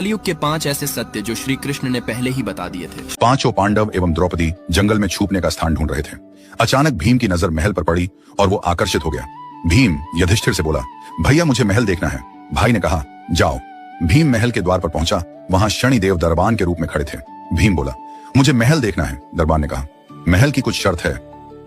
कलयुग के 5 ऐसे सत्य जो श्री कृष्ण ने पहले ही बता दिए थे। पांचों पांडव एवं द्रौपदी जंगल में छुपने का स्थान ढूंढ रहे थे। अचानक भीम की नजर महल पर पड़ी और वो आकर्षित हो गया। भीम युधिष्ठिर से बोला, भैया मुझे महल देखना है। भाई ने कहा, जाओ। भीम महल के द्वार पर पहुंचा। वहां शनिदेव दरबान के रूप में खड़े थे। भीम बोला, मुझे महल देखना है। दरबान ने कहा, महल की कुछ शर्त है।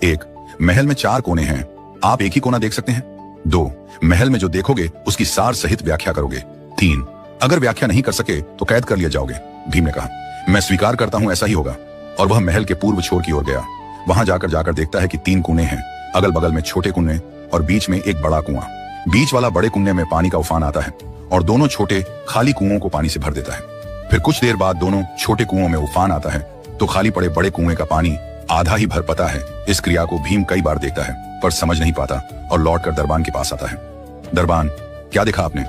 1, महल में 4 कोने हैं, आप एक ही कोना देख सकते हैं। 2, महल में जो देखोगे उसकी सार सहित व्याख्या करोगे। 3, अगर व्याख्या नहीं कर सके तो कैद कर लिया जाओगे। भीम ने कहा, मैं स्वीकार करता हूं, ऐसा ही होगा। और वह महल के पूर्व छोर की ओर गया। वहां जाकर देखता है कि 3 कुएं हैं, अगल बगल में छोटे कुएं और बीच में एक बड़ा कुआं। बीच वाला बड़े कुएं में पानी का उफान आता है और दोनों छोटे खाली कुओं को पानी से भर देता है। फिर कुछ देर बाद दोनों छोटे कुओं में उफान आता है तो खाली पड़े बड़े कुएं का पानी आधा ही भर पाता है। इस क्रिया को भीम कई बार देखता है पर समझ नहीं पाता और लौटकर दरबान के पास आता है। दरबान, क्या देखा आपने?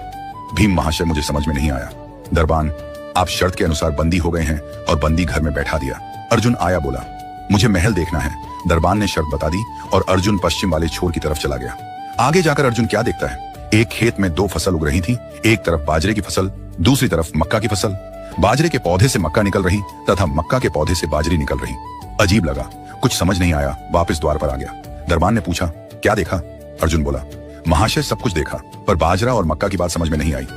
भीम, महाशय मुझे समझ में नहीं आया। दरबान, आप शर्त के अनुसार बंदी हो गए हैं और बंदी घर में बैठा दिया। अर्जुन आया, बोला, मुझे महल देखना है। दरबान ने शर्त बता दी और अर्जुन पश्चिम वाले छोर की तरफ चला गया। आगे जाकर अर्जुन क्या देखता है? एक खेत में 2 फसल उग रही थी। एक तरफ बाजरे की फसल, दूसरी तरफ मक्का की फसल। बाजरे के पौधे से मक्का निकल रही तथा मक्का के पौधे से बाजरी निकल रही। अजीब लगा, कुछ समझ नहीं आया, वापस द्वार पर आ गया। दरबान ने पूछा, क्या देखा? अर्जुन बोला, महाशय सब कुछ देखा पर बाजरा और मक्का की बात समझ में नहीं आई।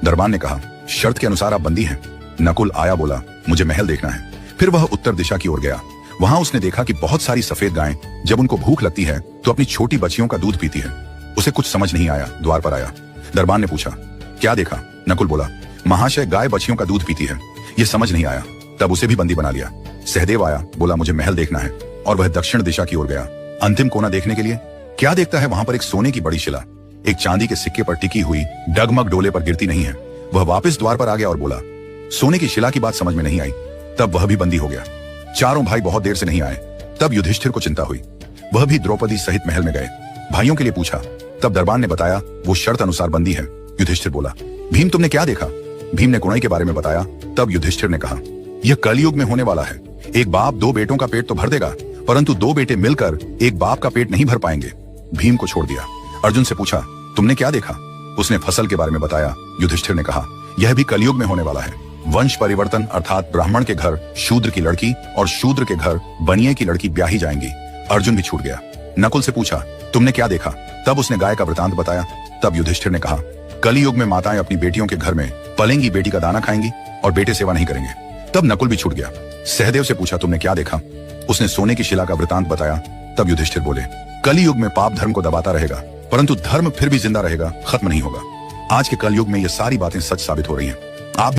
दरबान ने कहा, शर्त के अनुसार आप बंदी हैं। नकुल आया, बोला, मुझे महल देखना है। फिर वह उत्तर दिशा की ओर गया। वहां उसने देखा कि बहुत सारी सफेद गायें जब उनको भूख लगती है तो अपनी छोटी बच्चियों का दूध पीती है। उसे कुछ समझ नहीं आया, द्वार पर आया। दरबान ने पूछा, क्या देखा? नकुल बोला, महाशय गाय बच्चियों का दूध पीती है। ये समझ नहीं आया, तब उसे भी बंदी बना लिया। सहदेव आया, बोला, मुझे महल देखना है और वह दक्षिण दिशा की ओर गया। अंतिम कोना देखने के लिए क्या देखता है? वहां पर एक सोने की बड़ी शिला एक चांदी के सिक्के पर टिकी हुई डगमग डोले पर गिरती नहीं है। वह वापस द्वार पर आ गया और बोला, सोने की शिला की बात समझ में नहीं आई। तब वह भी बंदी हो गया। चारों भाई बहुत देर से नहीं आए। तब युधिष्ठिर को चिंता हुई। वह भी द्रौपदी सहित महल में गए। भाइयों के लिए पूछा। तब दरबान ने बताया वो शर्त अनुसार बंदी है। युधिष्ठिर बोला, भीम तुमने क्या देखा? भीम ने कुणाई के बारे में बताया। तब युधिष्ठिर ने कहा, यह कलयुग में होने वाला है। एक बाप 2 बेटों का पेट तो भर देगा परंतु 2 बेटे मिलकर एक बाप का पेट नहीं भर पाएंगे। भीम को छोड़ दिया। अर्जुन से पूछा, तुमने क्या देखा? उसने फसल के बारे में बताया। युधिष्ठिर ने कहा, यह भी कलयुग में होने वाला है। वंश परिवर्तन अर्थात ब्राह्मण के घर शूद्र की लड़की और शूद्र के घर बनिए की लड़की ब्याही जाएंगी। अर्जुन भी छूट गया। नकुल से पूछा, तुमने क्या देखा? तब उसने गाय का वृतांत बताया। तब युधिष्ठिर ने कहा, कलयुग में माताएं अपनी बेटियों के घर में पलेंगी, बेटी का दाना खाएंगी और बेटे सेवा नहीं करेंगे। तब नकुल भी छूट गया। सहदेव से पूछा, तुमने क्या देखा? उसने सोने की शिला का वृतांत बताया। तब युधिष्ठिर बोले, कलयुग में पाप धर्म को दबाता रहेगा परंतु धर्म फिर भी जिंदा रहेगा, खत्म नहीं होगा। आज के कलयुग में ये सारी बातें सच साबित हो रही हैं।